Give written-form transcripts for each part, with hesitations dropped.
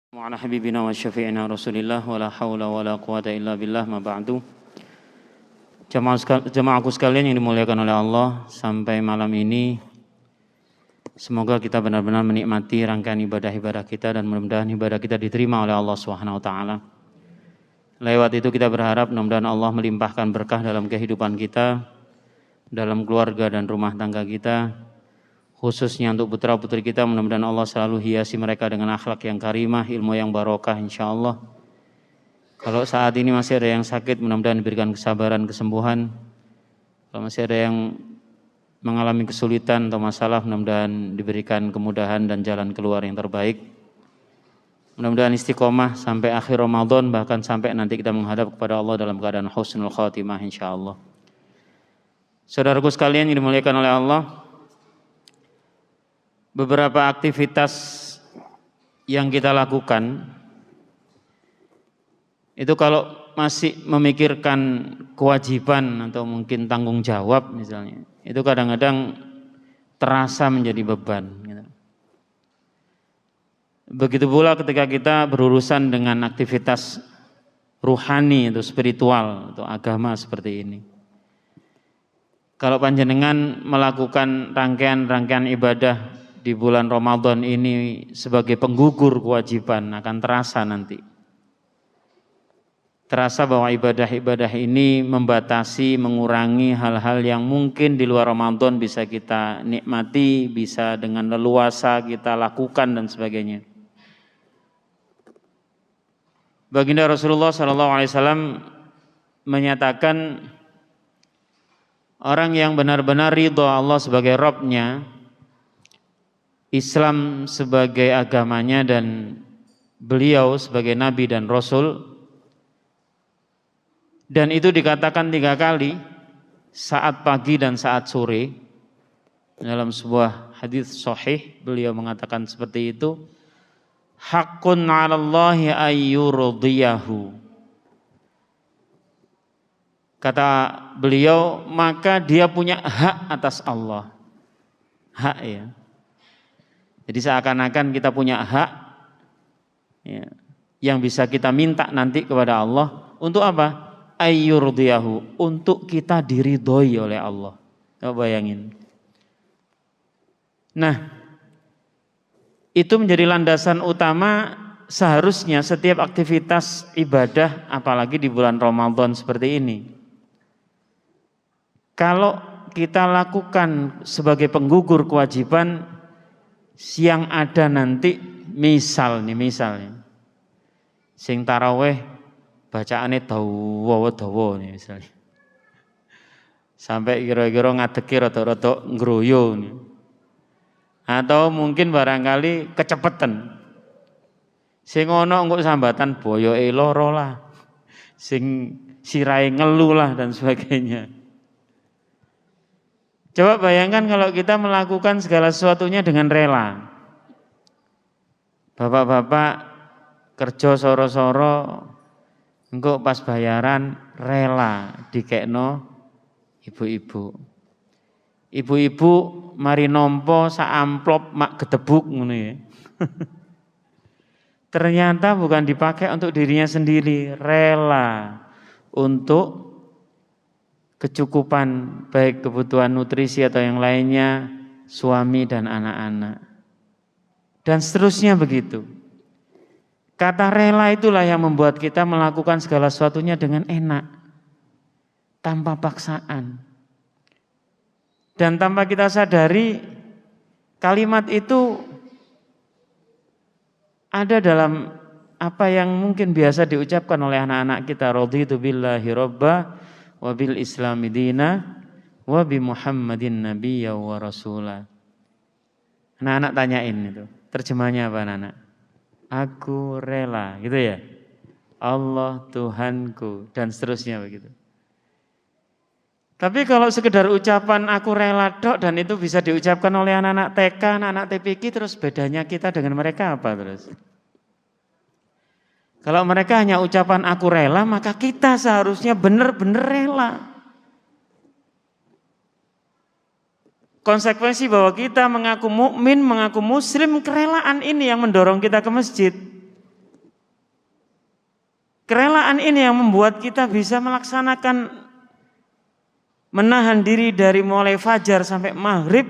Wa ala habibina wa syafi'ina Rasulillah wa la haula wa la quwata illa billah ma ba'du. Jemaahku sekalian yang dimuliakan oleh Allah, sampai malam ini semoga kita benar-benar menikmati rangkaian ibadah-ibadah kita dan mudah-mudahan ibadah kita diterima oleh Allah Subhanahu wa taala. Lewat itu kita berharap mudah-mudahan Allah melimpahkan berkah dalam kehidupan kita, dalam keluarga dan rumah tangga kita, khususnya untuk putra-putri kita. Mudah-mudahan Allah selalu hiasi mereka dengan akhlak yang karimah, ilmu yang barokah insyaallah. Kalau saat ini masih ada yang sakit, mudah-mudahan diberikan kesabaran, kesembuhan. Kalau masih ada yang mengalami kesulitan atau masalah, mudah-mudahan diberikan kemudahan dan jalan keluar yang terbaik. Mudah-mudahan istiqomah sampai akhir Ramadan, bahkan sampai nanti kita menghadap kepada Allah dalam keadaan husnul khatimah insyaallah. Saudaraku sekalian yang dimuliakan oleh Allah, beberapa aktivitas yang kita lakukan itu kalau masih memikirkan kewajiban atau mungkin tanggung jawab misalnya, itu kadang-kadang terasa menjadi beban gitu. Begitu pula ketika kita berurusan dengan aktivitas ruhani atau spiritual atau agama seperti ini. Kalau panjenengan melakukan rangkaian ibadah di bulan Ramadan ini sebagai penggugur kewajiban, akan terasa nanti. Terasa bahwa ibadah-ibadah ini membatasi, mengurangi hal-hal yang mungkin di luar Ramadan bisa kita nikmati, bisa dengan leluasa kita lakukan dan sebagainya. Baginda Rasulullah SAW menyatakan orang yang benar-benar ridha Allah sebagai Rabb-nya, Islam sebagai agamanya dan beliau sebagai Nabi dan Rasul, dan itu dikatakan 3 kali, saat pagi dan saat sore. Dalam sebuah hadis sahih beliau mengatakan seperti itu, haqqun 'alallahi ayyurdiyahu. Kata beliau, maka dia punya hak atas Allah. Hak ya. Jadi seakan-akan kita punya hak ya, yang bisa kita minta nanti kepada Allah. Untuk apa? Ayyurdiyahu, untuk kita diridhoi oleh Allah. Coba bayangin. Nah, itu menjadi landasan utama seharusnya setiap aktivitas ibadah, apalagi di bulan Ramadan seperti ini. Kalau kita lakukan sebagai penggugur kewajiban yang ada nanti, misalnya sing taraweh bacaane dawa-dawa nih misalnya, sampai kira-kira ngadeki rada-rada ngroyo nih. Atau mungkin barangkali kecepetan, sing ono engko sambatan boyoke loro lah, sing sirahe ngelu lah dan sebagainya. Coba bayangkan kalau kita melakukan segala sesuatunya dengan rela. Bapak-bapak kerja soro-soro, engko pas bayaran rela dikekno ibu-ibu. Ibu-ibu mari nampa sak amplop mak gedebuk ngono ya. Ternyata bukan dipakai untuk dirinya sendiri, rela untuk kecukupan baik kebutuhan nutrisi atau yang lainnya suami dan anak-anak. Dan seterusnya begitu. Kata rela itulah yang membuat kita melakukan segala sesuatunya dengan enak, tanpa paksaan. Dan tanpa kita sadari, kalimat itu ada dalam apa yang mungkin biasa diucapkan oleh anak-anak kita, raditu billahi robba wa bil islami dina wa bi muhammadin nabiyya wa rasula. Anak-anak tanyain itu, terjemahnya apa anak-anak? Aku rela, gitu ya. Allah Tuhanku, dan seterusnya begitu. Tapi kalau sekedar ucapan aku rela dok, dan itu bisa diucapkan oleh anak-anak TK, anak-anak TPQ, terus bedanya kita dengan mereka apa terus? Kalau mereka hanya ucapan aku rela, maka kita seharusnya benar-benar rela. Konsekuensi bahwa kita mengaku mukmin, mengaku muslim, kerelaan ini yang mendorong kita ke masjid. Kerelaan ini yang membuat kita bisa melaksanakan, menahan diri dari mulai fajar sampai maghrib,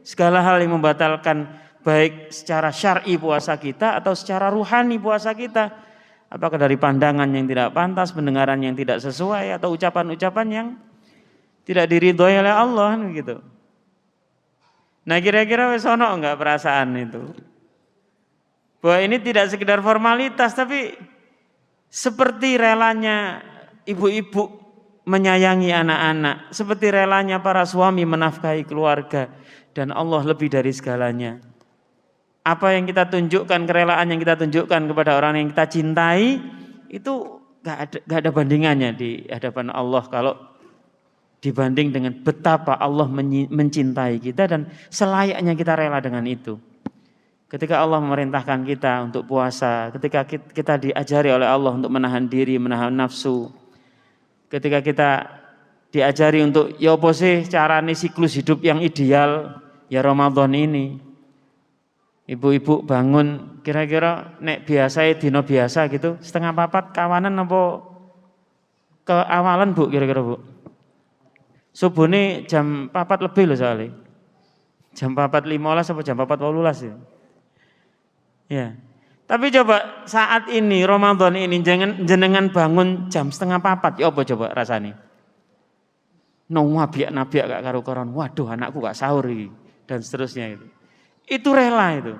segala hal yang membatalkan baik secara syar'i puasa kita atau secara ruhani puasa kita. Apakah dari pandangan yang tidak pantas, pendengaran yang tidak sesuai, atau ucapan-ucapan yang tidak diridhoi oleh Allah gitu. Nah, kira-kira wis ono enggak perasaan itu? Bahwa ini tidak sekedar formalitas, tapi seperti relanya ibu-ibu menyayangi anak-anak, seperti relanya para suami menafkahi keluarga, dan Allah lebih dari segalanya. Apa yang kita tunjukkan, kerelaan yang kita tunjukkan kepada orang yang kita cintai, itu gak ada bandingannya di hadapan Allah kalau dibanding dengan betapa Allah mencintai kita dan selayaknya kita rela dengan itu. Ketika Allah memerintahkan kita untuk puasa, ketika kita diajari oleh Allah untuk menahan diri, menahan nafsu, ketika kita diajari untuk ya apa sih carane siklus hidup yang ideal, ya Ramadan ini. Ibu-ibu bangun kira-kira nek biasa dino biasa gitu, 3:30 kawanan apa keawalan Bu kira-kira Bu? Subuhnya jam 4 lebih loh soalnya. Jam 4:15 apa jam 4:18 ya? Ya. Tapi coba saat ini Ramadan ini jenengan bangun jam 3:30, ya apa coba rasanya? Nabiak gak karu-karuan. Waduh, anakku gak sahur ini dan seterusnya itu. Itu rela itu.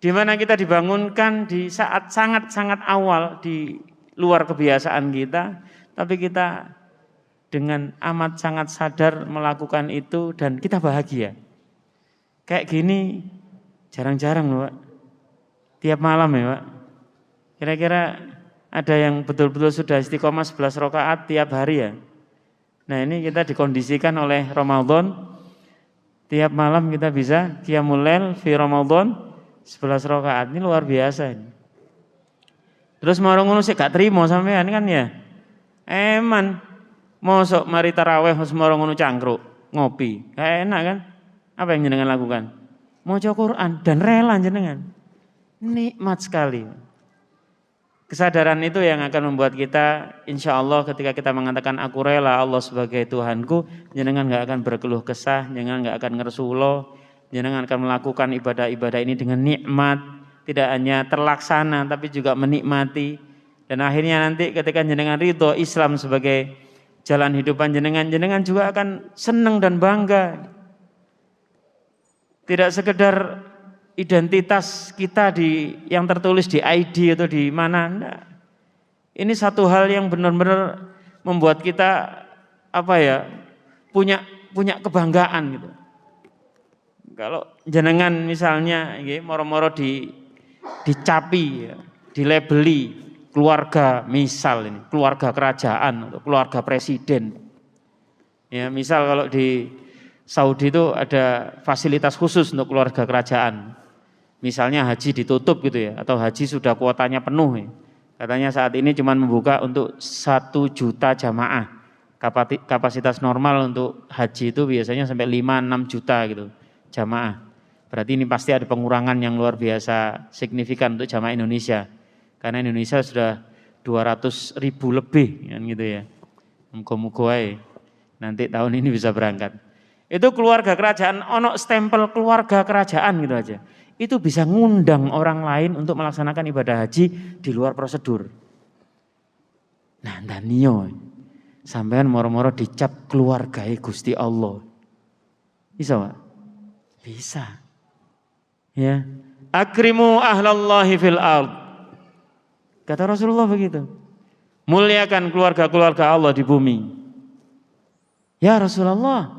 Di mana kita dibangunkan di saat sangat-sangat awal di luar kebiasaan kita, tapi kita dengan amat sangat sadar melakukan itu dan kita bahagia. Kayak gini jarang-jarang loh Pak. Tiap malam ya Pak. Kira-kira ada yang betul-betul sudah istiqomah 11 rakaat tiap hari ya. Nah ini kita dikondisikan oleh Ramadan. Tiap malam kita bisa qiyamul lail fi Ramadan 11 rakaat. Ini luar biasa ini. Terus mau ngono sik gak trimo sampean kan ya. Eman mosok mari tarawih semaro ngono cangkruk, ngopi. Gak enak kan? Apa yang jenengan lakukan? Maca Quran dan rela jenengan. Nikmat sekali. Kesadaran itu yang akan membuat kita insya Allah ketika kita mengatakan aku rela Allah sebagai Tuhanku, jenengan gak akan berkeluh kesah, jenengan gak akan ngersulo, jenengan akan melakukan ibadah-ibadah ini dengan nikmat, tidak hanya terlaksana tapi juga menikmati. Dan akhirnya nanti ketika jenengan ridho Islam sebagai jalan hidupan jenengan, jenengan juga akan senang dan bangga. Tidak sekedar identitas kita yang tertulis di ID atau di mana, enggak. Ini satu hal yang benar-benar membuat kita punya kebanggaan gitu. Kalau jenengan misalnya moro-moro dicapi ya, dilabeli keluarga, misal ini keluarga kerajaan atau keluarga presiden. Ya, misal kalau di Saudi itu ada fasilitas khusus untuk keluarga kerajaan. Misalnya haji ditutup gitu ya, atau haji sudah kuotanya penuh ya. Katanya saat ini cuma membuka untuk 1 juta jamaah. Kapasitas normal untuk haji itu biasanya sampai 5-6 juta gitu jamaah. Berarti ini pasti ada pengurangan yang luar biasa signifikan untuk jamaah Indonesia. Karena Indonesia sudah 200.000 lebih kan gitu ya. Muga-muga nanti tahun ini bisa berangkat. Itu keluarga kerajaan, ono stempel keluarga kerajaan gitu aja. Itu bisa ngundang orang lain untuk melaksanakan ibadah haji di luar prosedur. Nah, danio sampean moro-moro dicap keluarga Gusti Allah. Bisa Pak? Bisa. Ya. Akrimu ahlallahi fil ard. Kata Rasulullah begitu. Muliakan keluarga-keluarga Allah di bumi. Ya Rasulullah,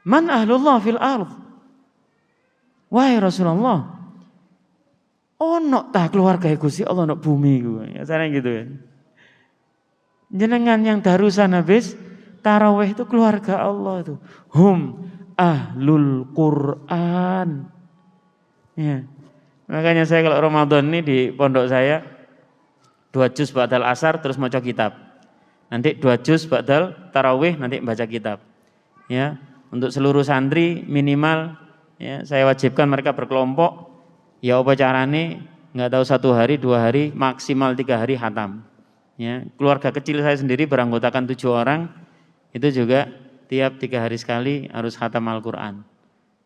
man ahlullah fil ard? Wahai Rasulullah, ono ta keluarga Gusti Allah ono bumi gue. Ya sana gitu kan. Jenengan yang darusan habis tarawih itu keluarga Allah itu. Hum ahlul Quran. Ya. Makanya saya kalau Ramadan ini di pondok saya 2 juz ba'dal asar terus baca kitab. Nanti 2 juz ba'dal tarawih nanti baca kitab. Ya, untuk seluruh santri minimal ya, saya wajibkan mereka berkelompok. Ya apa carane nggak tahu 1 hari, 2 hari, maksimal 3 hari khatam. Ya, keluarga kecil saya sendiri beranggotakan 7 orang, itu juga tiap 3 hari sekali harus khatam Al-Quran.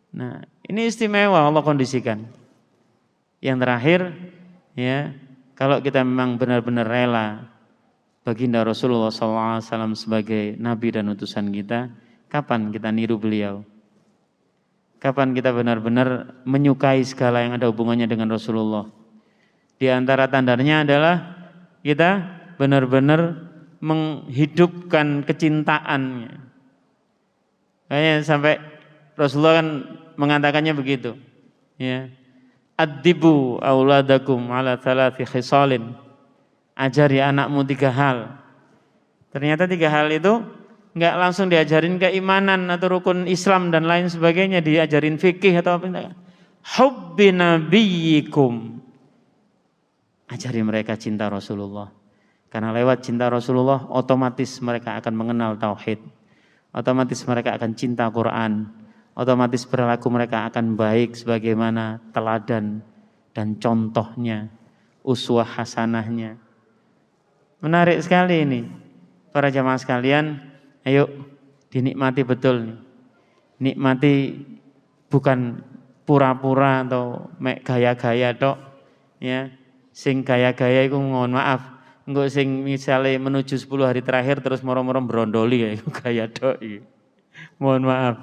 Nah, ini istimewa Allah kondisikan. Yang terakhir, ya, kalau kita memang benar-benar rela baginda Rasulullah SAW sebagai nabi dan utusan kita, kapan kita niru beliau? Kapan kita benar-benar menyukai segala yang ada hubungannya dengan Rasulullah? Di antara tandanya adalah kita benar-benar menghidupkan kecintaannya. Kayaknya sampai Rasulullah kan mengatakannya begitu. Ya. Addibu auladakum ala thalathi khisalin. Ajari anakmu 3 hal. Ternyata 3 hal itu enggak langsung diajarin keimanan atau rukun Islam dan lain sebagainya, diajarin fikih atau apa. Hubbi nabiyyikum. Ajari mereka cinta Rasulullah. Karena lewat cinta Rasulullah otomatis mereka akan mengenal tauhid. Otomatis mereka akan cinta Quran. Otomatis perilaku mereka akan baik sebagaimana teladan dan contohnya, uswah hasanahnya. Menarik sekali ini. Para jamaah sekalian, ayo dinikmati betul nih. Nikmati bukan pura-pura atau mek gaya-gaya tok, ya. Sing gaya-gaya iku mohon maaf, engko sing misale menuju 10 hari terakhir terus moro-moro brondoli ya iku gaya tok iki. Mohon maaf.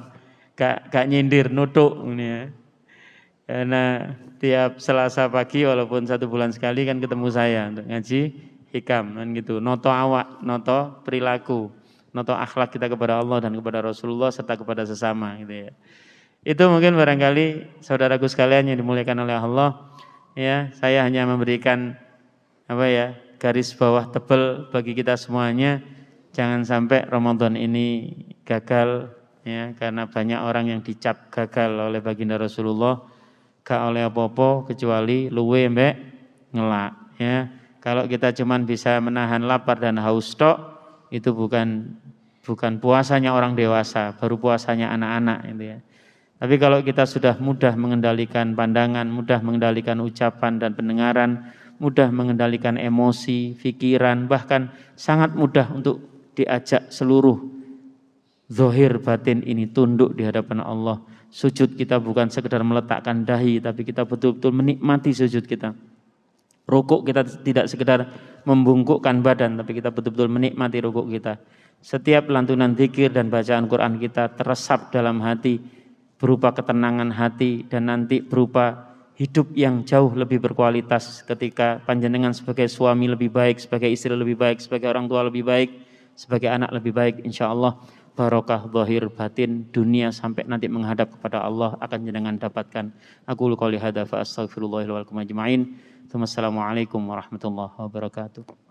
Gak nyindir, nutuk ini ya. Karena tiap Selasa pagi walaupun 1 bulan sekali kan ketemu saya untuk ngaji hikam kan gitu. Noto awak, noto perilaku, noto akhlak kita kepada Allah dan kepada Rasulullah serta kepada sesama gitu ya. Itu mungkin barangkali saudaraku sekalian yang dimuliakan oleh Allah. Ya, saya hanya memberikan garis bawah tebal bagi kita semuanya. Jangan sampai Ramadan ini gagal, ya, karena banyak orang yang dicap gagal oleh baginda Rasulullah, gak oleh apa-apa kecuali luwe mbek ngelak. Ya, kalau kita cuman bisa menahan lapar dan haus tok, itu bukan puasanya orang dewasa, baru puasanya anak-anak gitu ya. Tapi kalau kita sudah mudah mengendalikan pandangan, mudah mengendalikan ucapan dan pendengaran, mudah mengendalikan emosi, pikiran, bahkan sangat mudah untuk diajak seluruh zahir batin ini tunduk di hadapan Allah. Sujud kita bukan sekedar meletakkan dahi, tapi kita betul-betul menikmati sujud kita. Rukuk kita tidak sekedar membungkukkan badan, tapi kita betul-betul menikmati rukuk kita. Setiap lantunan zikir dan bacaan Quran kita teresap dalam hati, berupa ketenangan hati dan nanti berupa hidup yang jauh lebih berkualitas ketika panjenengan sebagai suami lebih baik, sebagai istri lebih baik, sebagai orang tua lebih baik, sebagai anak lebih baik. Insyaallah barokah zahir batin dunia sampai nanti menghadap kepada Allah akan jenengan dapatkan. Aku qouli hadza fa astaghfirullah wa lakum ajmain. Wassalamualaikum warahmatullahi wabarakatuh.